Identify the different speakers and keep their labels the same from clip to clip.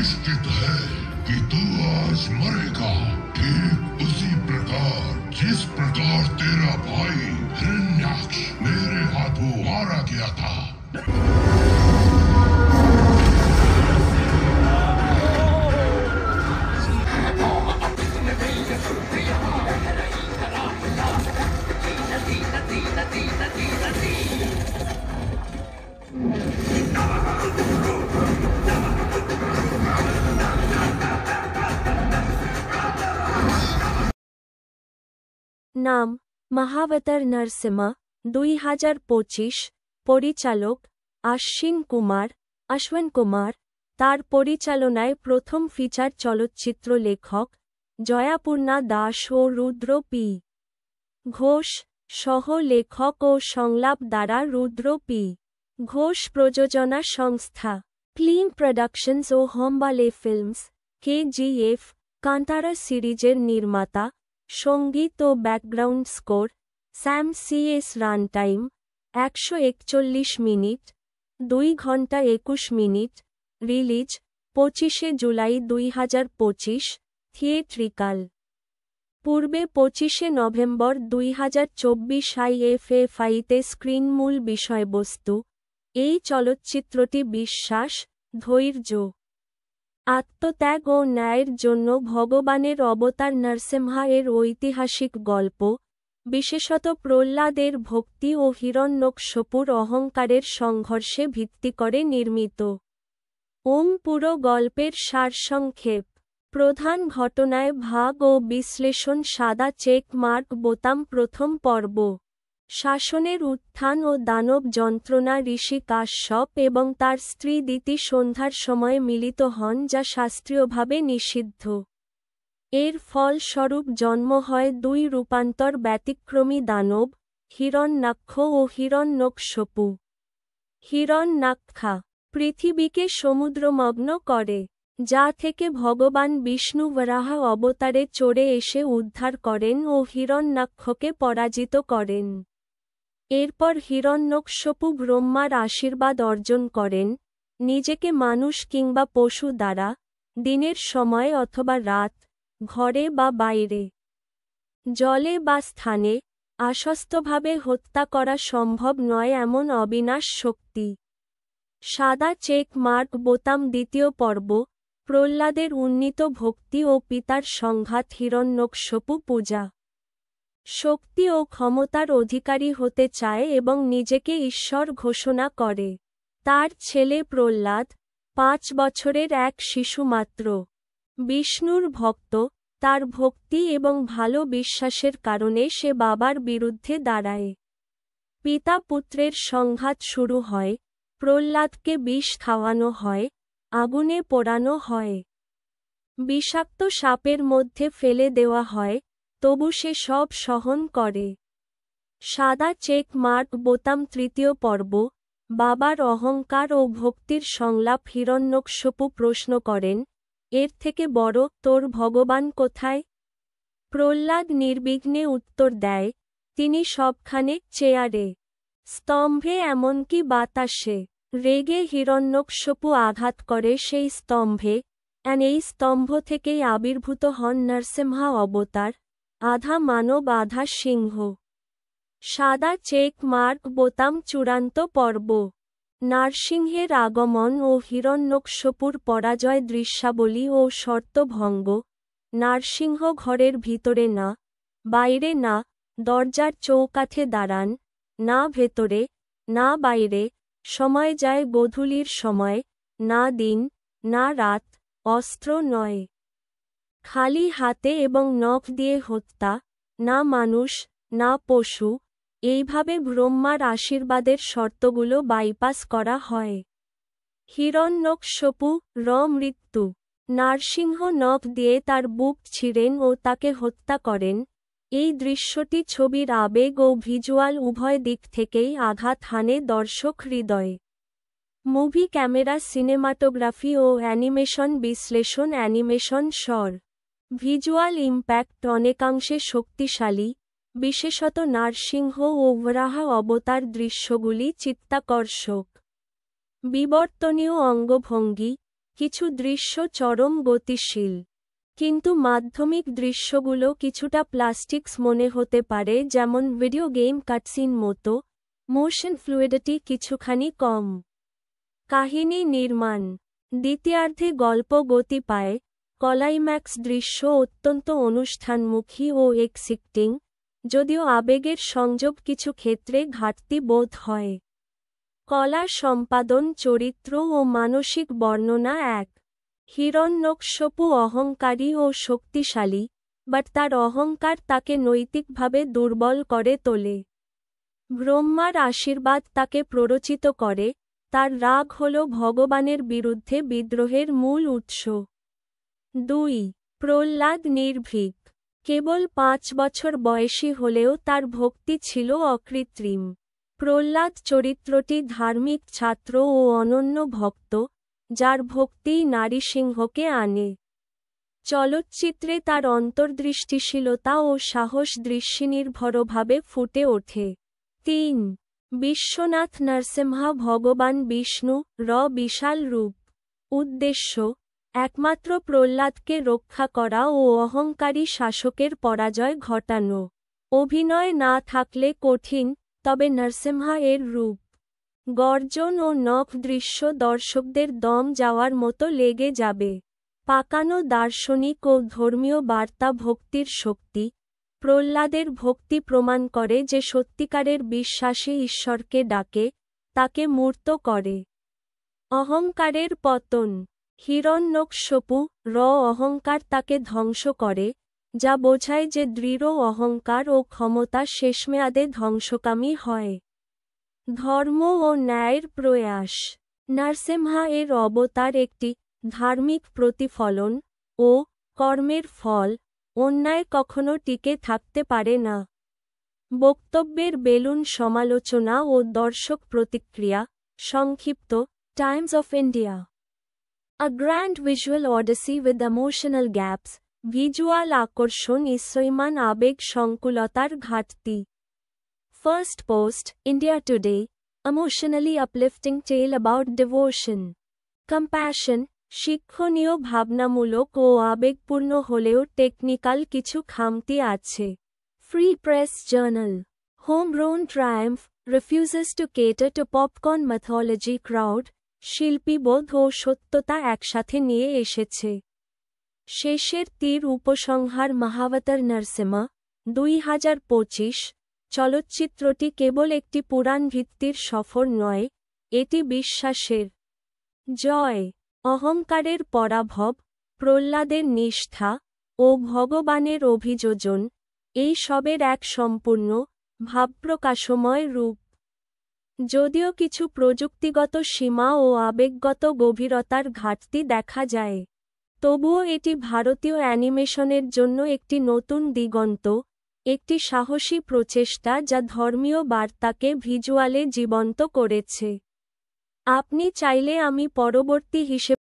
Speaker 1: निश्चित है कि तू आज मरेगा, ठीक उसी प्रकार जिस प्रकार तेरा भाई हिरण्याक्ष मेरे हाथों मारा गया था।
Speaker 2: নাম মহাবতার নরসিমা, 2025। পরিচালক অশ্বিন কুমার। তার পরিচালনায় প্রথম ফিচার চলচ্চিত্র। লেখক জয়াপূর্ণা দাস ও রুদ্র পি ঘোষ। সহ লেখক ও সংলাপ দ্বারা রুদ্র পি ঘোষ। প্রযোজনা সংস্থা ফিল্ম প্রোডাকশনস ও হোমবালে ফিল্মস। KGF কান্তারা সিরিজের নির্মাতা। সঙ্গীত ও background score Sam CS। Run time 141 minute, 2 ঘন্টা 21 মিনিট। রিলিজ 25শে জুলাই 2025। থিয়েট্রিক্যাল পূর্বে 25শে নভেম্বর 2024 IFFI-তে স্ক্রিন। মূল বিষয়বস্তু এই চলচ্চিত্রটি বিশ্বাস, ধৈর্য, আত্মত্যাগ ও ন্যায়ের জন্য ভগবানের অবতার নরসিংহা এর ঐতিহাসিক গল্প, বিশেষত প্রহ্লাদের ভক্তি ও হিরণ্যকশিপুর অহংকারের সংঘর্ষে ভিত্তি করে নির্মিত। পুরো গল্পের সারসংক্ষেপ। প্রধান ঘটনায় ভাগ ও বিশ্লেষণ। সাদা চেক মার্ক বোতাম। প্রথম পর্ব শাসনের উত্থান ও দানব যন্ত্রণা। ঋষি কাশ্যপ এবং তার স্ত্রী দিতি সন্ধ্যার সময়ে মিলিত হন, যা শাস্ত্রীয়ভাবে নিষিদ্ধ। এর ফলস্বরূপ জন্ম হয় 2 রূপান্তর ব্যতিক্রমী দানব, হিরণ্যাক্ষ ও হিরণ্যকশিপু। হিরণ্যাক্ষা পৃথিবীকে সমুদ্রমগ্ন করে, যা থেকে ভগবান বিষ্ণু বরাহ অবতারে চড়ে এসে উদ্ধার করেন ও হিরণ্যাক্ষকে পরাজিত করেন। এরপর হিরণ্যকশিপু ব্রহ্মার আশীর্বাদ অর্জন করেন, নিজেকে মানুষ কিংবা পশু দ্বারা, দিনের সময় অথবা রাত, ঘরে বা বাইরে, জলে বা স্থানে, আশ্বস্তভাবে হত্যা করা সম্ভব নয় এমন অবিনাশ শক্তি। সাদা চেক মার্ক বোতাম। দ্বিতীয় পর্ব প্রহ্লাদের উন্নীত ভক্তি ও পিতার সংঘাত। হিরণ্যকশিপু পূজা, শক্তি ও ক্ষমতার অধিকারী হতে চায় এবং নিজেকে ঈশ্বর ঘোষণা করে। তার ছেলে প্রহ্লাদ 5 বছরের এক শিশু মাত্র। বিষ্ণুর ভক্ত, তার ভক্তি এবং ভালো বিশ্বাসের কারণে সে বাবার বিরুদ্ধে দাঁড়ায়। পিতা পুত্রের সংঘাত শুরু হয়, প্রহ্লাদকে বিষ খাওয়ানো হয়, আগুনে পোড়ানো হয়, বিষাক্ত সাপের মধ্যে ফেলে দেওয়া হয়, তবু সে সব সহন করে। সাদা চেক মার্ক বোতাম। তৃতীয় পর্ব বাবার অহংকার ও ভক্তির সংলাপ। হিরণ্যকশিপু প্রশ্ন করেন, এর থেকে বড় তোর ভগবান কোথায়? প্রহ্লাদ নির্বিঘ্নে উত্তর দেয়, তিনি সবখানে, চেয়ারে, স্তম্ভে, এমনকি বাতাসে। রেগে হিরণ্যকশিপু আঘাত করে সেই স্তম্ভে, এই স্তম্ভ থেকেই আবির্ভূত হন নরসিংহা অবতার, আধা মানব আধা সিংহ। সাদা চেক মার্ক বোতাম। চূড়ান্ত পর্ব নরসিংহের আগমন ও হিরণ্যকশিপুর পরাজয়। দৃশ্যাবলী ও শর্তভঙ্গ। নরসিংহ ঘরের ভিতরে না, বাইরে না, দরজার চৌকাঠে দাঁড়ান, না ভেতরে, না বাইরে। সময় যায় গোধূলির সময়, না দিন, না রাত, অস্ত্র নয়, খালি হাতে এবং নখ দিয়ে হত্যা, না মানুষ, না পশু। এইভাবে ব্রহ্মার আশীর্বাদের শর্তগুলো বাইপাস করা হয়। হিরণ্যকশিপু মৃত্যু। নরসিংহ নখ দিয়ে তার বুক ছিঁড়েন ও তাকে হত্যা করেন। এই দৃশ্যটি ছবির আবেগ ও ভিজুয়াল উভয় দিক থেকেই আঘাত হানে দর্শক হৃদয়ে। মুভি ক্যামেরা, সিনেমাটোগ্রাফি ও অ্যানিমেশন বিশ্লেষণ। অ্যানিমেশন স্বর ভিজুয়াল ইম্প্যাক্ট অনেকাংশে শক্তিশালী, বিশেষত নরসিংহ ও বরাহ অবতার দৃশ্যগুলি চিত্তাকর্ষক। বিবর্তনীয় অঙ্গভঙ্গি, কিছু দৃশ্য চরম গতিশীল। কিন্তু মাধ্যমিক দৃশ্যগুলো কিছুটা প্লাস্টিক্স মনে হতে পারে, যেমন ভিডিও গেম কাটসিন মতো। মোশন ফ্লুইডিটি কিছুখানি কম। কাহিনী নির্মাণ। দ্বিতীয়ার্ধে গল্প গতি পায়। ক্লাইম্যাক্স দৃশ্য অত্যন্ত অনুষ্ঠানমুখী ও এক্সিটিং, যদিও আবেগের সংযোগ কিছু ক্ষেত্রে ঘাটতি বোধ হয়। কলা সম্পাদন, চরিত্র ও মানসিক বর্ণনা এক। হিরণ্যকশিপু অহংকারী ও শক্তিশালী, বাট তার অহংকার তাকে নৈতিকভাবে দুর্বল করে তোলে। ব্রহ্মার আশীর্বাদ তাকে প্ররোচিত করে, তার রাগ হল ভগবানের বিরুদ্ধে বিদ্রোহের মূল উৎস। ২. প্রহ্লাদ নির্ভীক। কেবল ৫ বছর বয়সী হলেও তার ভক্তি ছিল অকৃত্রিম। প্রহ্লাদ চরিত্রটি ধার্মিক ছাত্র ও অনন্য ভক্ত, যার ভক্তিই নারীসিংহকে আনে। চলচ্চিত্রে তার অন্তর্দৃষ্টিশীলতা ও সাহস দৃশ্যনির্ভরভাবে ফুটে ওঠে। ৩. বিশ্বনাথ নরসিম্হা ভগবান বিষ্ণু বিশাল রূপ। উদ্দেশ্য: একমাত্র প্রহ্লাদকে রক্ষা করা ও অহংকারী শাসকের পরাজয় ঘটানো। অভিনয় না থাকলে কঠিন, তবে নরসিম্হা এর রূপ, গর্জন ও নখ দৃশ্য দর্শকদের দম যাওয়ার মতো লেগে যাবে। পাকানো দার্শনিক ও ধর্মীয় বার্তা, ভক্তির শক্তি। প্রহ্লাদের ভক্তি প্রমাণ করে যে সত্যিকারের বিশ্বাসী ঈশ্বরকে ডাকে, তাকে মূর্ত করে। অহংকারের পতন। হিরণ্যকশিপু অহংকার তাকে ধ্বংস করে, যা বোঝায় যে দৃঢ় অহংকার ও ক্ষমতা শেষমেয়াদে ধ্বংসকামী হয়। ধর্ম ও ন্যায়ের প্রয়াস। নরসিম্হা এর অবতার একটি ধার্মিক প্রতিফলন, ও কর্মের ফল, অন্যায় কখনো টিকে থাকতে পারে না। বক্তব্যের বেলুন সমালোচনা ও দর্শক প্রতিক্রিয়া। সংক্ষিপ্ত, Times of India. A grand visual odyssey with emotional gaps, visual আকর্ষণ ইসইমান আবেগ সংকুলতার ঘাটতি। First post, India Today, emotionally uplifting tale about devotion. Compassion, শিক্ষণীয়, ভাবনামূলক ও আবেগপূর্ণ হলেও টেকনিক্যাল কিছু খামতি আছে। Free Press Journal. Homegrown Triumph refuses to cater to popcorn mythology crowd. শিল্পীবোধ ও সত্যতা একসাথে নিয়ে এসেছে। শেষের তীর উপসংহার মহাবতার নরসিম্হা, ২০২৫। চলচ্চিত্রটি কেবল একটি পুরাণ ভিত্তির সফর নয়, এটি বিশ্বাসের জয়, অহংকারের পরাভব, প্রহ্লাদের নিষ্ঠা ও ভগবানের অভিযোজন, এই সবের এক সম্পূর্ণ, ভাবপ্রকাশময় রূপ। যদিও কিছু প্রযুক্তিগত সীমা ও আবেগগত গভীরতার ঘাটতি দেখা যায়, তবুও এটি ভারতীয় অ্যানিমেশনের জন্য একটি নতুন দিগন্ত, একটি সাহসী প্রচেষ্টা যা ধর্মীয় বার্তাকে ভিজুয়ালে জীবন্ত করেছে। আপনি চাইলে আমি পরবর্তী হিসেবে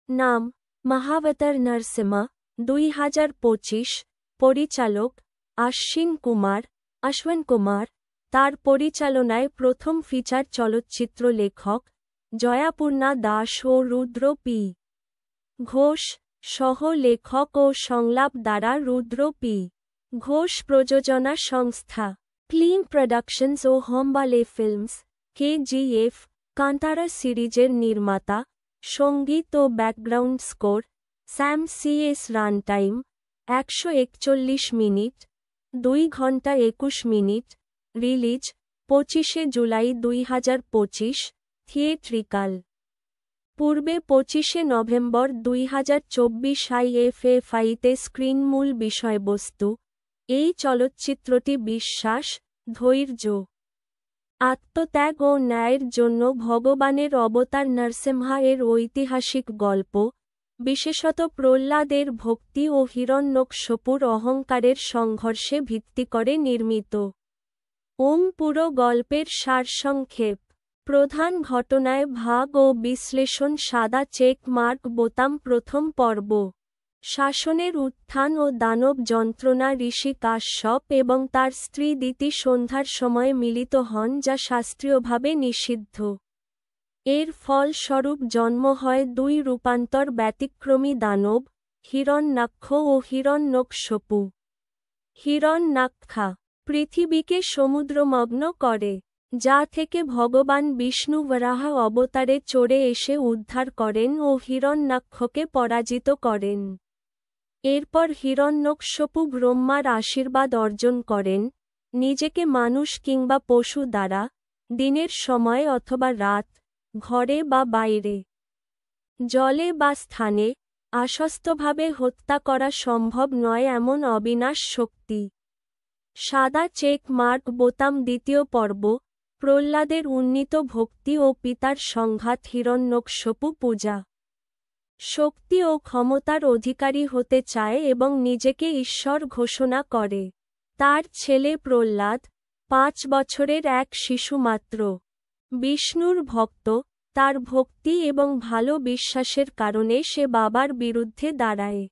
Speaker 2: নাম মহাবতার নরসিম্হা, ২০২৫। পরিচালক অশ্বিন কুমার। তার পরিচালনায় প্রথম ফিচার চলচ্চিত্র। লেখক জয়াপূর্ণা দাস ও রুদ্র পি ঘোষ। সহ লেখক ও সংলাপ দ্বারা রুদ্র পি ঘোষ। প্রযোজনা সংস্থা ক্লিন প্রোডাকশনস ও হোমবালে ফিল্মস। KGF কান্তারা সিরিজের নির্মাতা। সঙ্গীত ও background score Sam CS। Runtime ১৪১ minute, ২ ঘন্টা ২১ মিনিট। রিলিজ ২৫শে জুলাই ২০২৫। থিয়েট্রিক্যাল পূর্বে ২৫শে নভেম্বর ২০২৪ IFFI-তে স্ক্রিন। মূল বিষয়বস্তু: এই চলচ্চিত্রটি বিশ্বাস, ধৈর্য, আত্মত্যাগ ও ন্যায়ের জন্য ভগবানের অবতার নরসিম্হা এর ঐতিহাসিক গল্প, বিশেষত প্রহ্লাদের ভক্তি ও হিরণ্যকশিপুর অহংকারের সংঘর্ষে ভিত্তি করে নির্মিত। পুরো গল্পের সারসংক্ষেপ। প্রধান ঘটনায় ভাগ ও বিশ্লেষণ। সাদা চেক মার্ক বোতাম। প্রথম পর্ব। শাসনের উত্থান ও দানব যন্ত্রণা। ঋষি কাশ্যপ এবং তার স্ত্রী দিতি সন্ধ্যার সময় মিলিত হন, যা শাস্ত্রীয়ভাবে নিষিদ্ধ। এর ফলস্বরূপ জন্ম হয় দুই রূপান্তর ব্যতিক্রমী দানব, হিরণ্যাক্ষ ও হিরণ্যকশপু। হিরণ্যাক্ষা পৃথিবীকে সমুদ্রমগ্ন করে, যা থেকে ভগবান বিষ্ণু বরাহ অবতারে চড়ে এসে উদ্ধার করেন ও হিরণ্যাক্ষকে পরাজিত করেন। এরপর হিরণ্যকশপু ব্রহ্মার আশীর্বাদ অর্জন করেন, নিজেকে মানুষ কিংবা পশু দ্বারা, দিনের সময় অথবা রাত, ঘরে বা বাইরে, জলে বা স্থানে, আশ্বস্তভাবে হত্যা করা সম্ভব নয় এমন অবিনাশ শক্তি। সাদা চেক মার্ক বোতাম দ্বিতীয় পর্ব, প্রহ্লাদের উন্নীত ভক্তি ও পিতার সংঘাত। হিরণ্যকশপু পূজা, শক্তি ও ক্ষমতার অধিকারী হতে চায় এবং নিজেকে ঈশ্বর ঘোষণা করে। তার ছেলে প্রহ্লাদ, 5 বছরের এক শিশু মাত্র, বিষ্ণুর ভক্ত। তার ভক্তি এবং ভালো বিশ্বাসের কারণে সে বাবার বিরুদ্ধে দাঁড়ায়।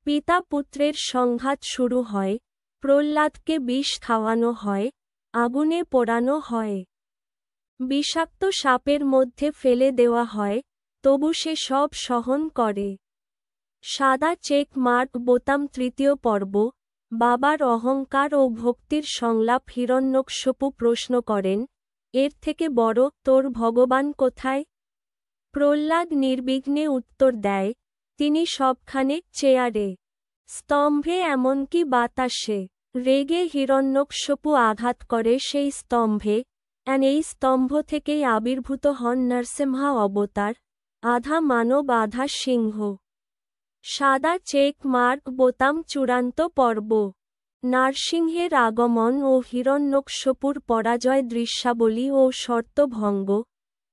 Speaker 2: পিতা পুত্রের সংঘাত শুরু হয়, প্রহ্লাদকে বিষ খাওয়ানো হয়, আগুনে পোড়ানো হয়, বিষাক্ত সাপের মধ্যে ফেলে দেওয়া হয়, তবু সে সব সহন করে। সাদা চেক মার্ক বোতাম তৃতীয় পর্ব, বাবার অহংকার ও ভক্তির সংলাপ। হিরণ্যকশপু প্রশ্ন করেন, এর থেকে বড় তোর ভগবান কোথায়? প্রহ্লাদ নির্বিঘ্নে উত্তর দেয়, তিনি সবখানে, চেয়ারে, স্তম্ভে, এমনকি বাতাসে। রেগে হিরণ্যকশপু আঘাত করে সেই স্তম্ভে, এই স্তম্ভ থেকেই আবির্ভূত হন নরসিংহ অবতার, আধা মানব আধা সিংহ। সাদা চেক মার্ক বোতাম চূড়ান্ত পর্ব, নরসিংহের আগমন ও হিরণ্যকশপুর পরাজয়। দৃশ্যাবলী ও শর্তভঙ্গ।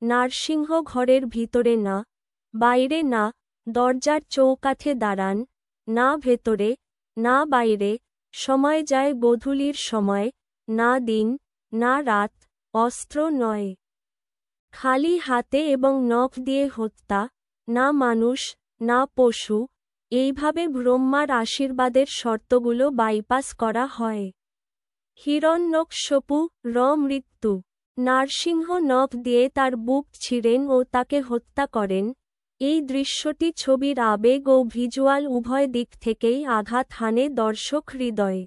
Speaker 2: নরসিংহ ঘরের ভিতরে না, বাইরে না, দরজার চৌকাঠে দাঁড়ান, না ভেতরে, না বাইরে। সময় যায় গোধূলির সময়, না দিন, না রাত, অস্ত্র নয়, খালি হাতে এবং নখ দিয়ে হত্যা, না মানুষ, না পশু। এইভাবে ব্রহ্মার আশীর্বাদের শর্তগুলো বাইপাস করা হয়। হিরণ্যকশপু মৃত্যু। নরসিংহ নখ দিয়ে তার বুক ছিঁড়েন ও তাকে হত্যা করেন। এই দৃশ্যটি ছবির আবেগ ও ভিজুয়াল উভয় দিক থেকেই আঘাত হানে দর্শক হৃদয়ে।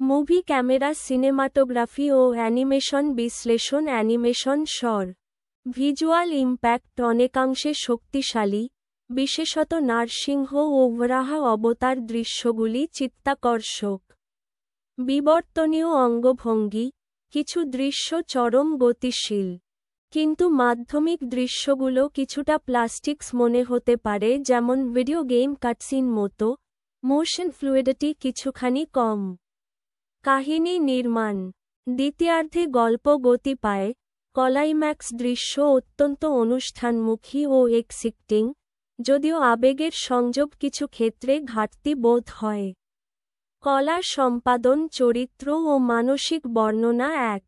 Speaker 2: মুভি ক্যামেরা, সিনেমাটোগ্রাফি ও অ্যানিমেশন বিশ্লেষণ। অ্যানিমেশন স্বর, ভিজুয়াল ইম্প্যাক্ট অনেকাংশে শক্তিশালী, বিশেষত নরসিংহ ও বরাহ অবতার দৃশ্যগুলি চিত্তাকর্ষক। বিবর্তনীয় অঙ্গভঙ্গি, কিছু দৃশ্য চরম গতিশীল, কিন্তু মাধ্যমিক দৃশ্যগুলো কিছুটা প্লাস্টিক্স মনে হতে পারে, যেমন ভিডিও গেম কাটসিন মতো। মোশন ফ্লুইডিটি কিছুখানি কম। কাহিনী নির্মাণ, দ্বিতীয়ার্ধে গল্প গতি পায়, ক্লাইম্যাক্স দৃশ্য অত্যন্ত অনুষ্ঠানমুখী ও এক্সিটিং, যদিও আবেগের সংযোগ কিছু ক্ষেত্রে ঘাটতি বোধ হয়। কলা সম্পাদন, চরিত্র ও মানসিক বর্ণনা। এক,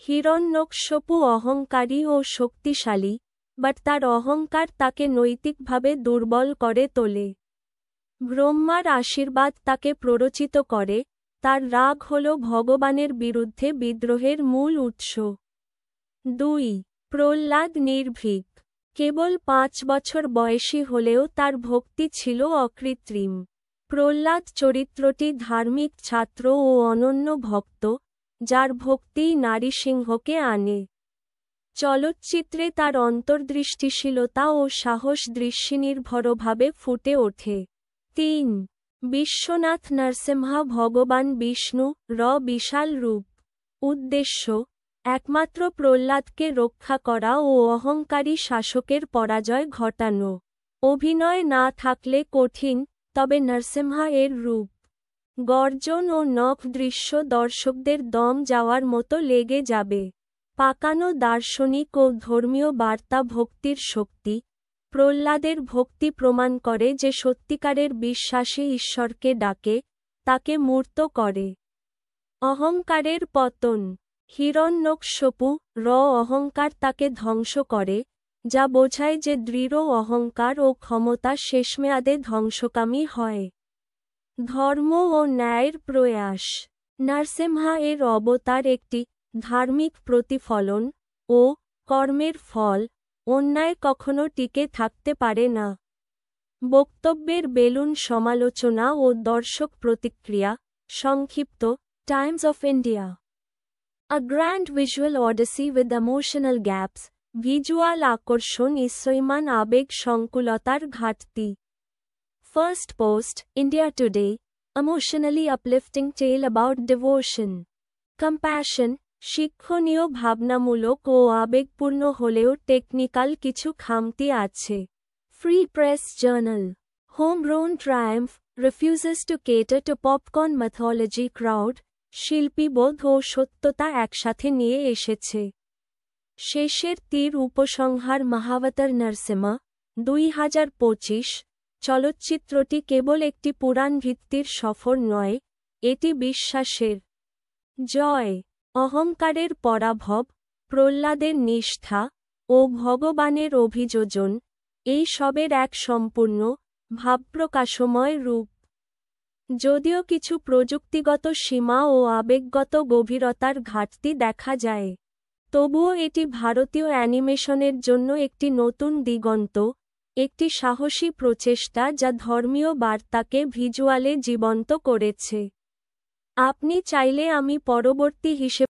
Speaker 2: হিরণ্যকশপু অহংকারী ও শক্তিশালী, বাট তার অহংকার তাকে নৈতিকভাবে দুর্বল করে তোলে। ব্রহ্মার আশীর্বাদ তাকে প্ররোচিত করে, তার রাগ হল ভগবানের বিরুদ্ধে বিদ্রোহের মূল উৎস। 2, প্রহ্লাদ নির্ভীক, কেবল 5 বছর বয়সী হলেও তার ভক্তি ছিল অকৃত্রিম। প্রহ্লাদ চরিত্রটি ধার্মিক ছাত্র ও অনন্য ভক্ত, যার ভক্তিই নরসিংহকে আনে। চলচ্চিত্রে তার অন্তর্দৃষ্টিশীলতা ও সাহস দৃশ্যনির্ভরভাবে ফুটে ওঠে। 3, বিশ্বনাথ নরসিংহ ভগবান বিষ্ণু বিশাল রূপ। উদ্দেশ্য, একমাত্র প্রহ্লাদকে রক্ষা করা ও অহংকারী শাসকের পরাজয় ঘটানো। অভিনয় না থাকলে কঠিন, তবে নরসিংহ এর রূপ, গর্জন ও নখ দৃশ্য দর্শকদের দম যাওয়ার মতো লেগে যাবে। পাকানো দার্শনিক ও ধর্মীয় বার্তা। ভক্তির শক্তি, প্রহ্লাদের ভক্তি প্রমাণ করে যে সত্যিকারের বিশ্বাসী ঈশ্বরকে ডাকে, তাকে মূর্ত করে। অহংকারের পতন, হিরণ্যকশপু অহংকার তাকে ধ্বংস করে, যা বোঝায় যে দৃঢ় অহংকার ও ক্ষমতা শেষমেয়াদে ধ্বংসকামী হয়। ধর্ম ও ন্যায়ের প্রয়াস, নরসিংহ এর অবতার একটি ধার্মিক প্রতিফলন ও কর্মের ফল অন্যায় কখনো টিকে থাকতে পারে না। বক্তব্যের বেলুন সমালোচনা ও দর্শক প্রতিক্রিয়া সংক্ষিপ্ত Times of India. A grand visual odyssey with emotional gaps, visual আকর্ষণ ইসইমান আবেগ সংকুলতার ঘাটতি। First post, India Today, emotionally uplifting tale about devotion. Compassion, শিক্ষণীয় ভাবনামূলক ও আবেগপূর্ণ হলেও টেকনিক্যাল কিছু খামতি আছে। Free Press Journal, homegrown triumph, refuses to cater to popcorn mythology crowd, শিল্পীবোধ ও সত্যতা একসাথে নিয়ে এসেছে। শেষের তীর উপসংহার মহাবতার নরসিমা, 2025। চলচ্চিত্রটি কেবল একটি পুরাণ ভিত্তির সফর নয়, এটি বিশ্বাসের জয়, অহংকারের পরাভব, প্রহ্লাদের নিষ্ঠা ও ভগবানের অভিযোজন, এই সবের এক সম্পূর্ণ ভাবপ্রকাশময় রূপ। যদিও কিছু প্রযুক্তিগত সীমা ও আবেগগত গভীরতার ঘাটতি দেখা যায়, তবুও এটি ভারতীয় অ্যানিমেশনের জন্য একটি নতুন দিগন্ত, একটি সাহসী প্রচেষ্টা যা ধর্মীয় বার্তাকে ভিজুয়ালে জীবন্ত করেছে। আপনি চাইলে আমি পরবর্তী হিসেবে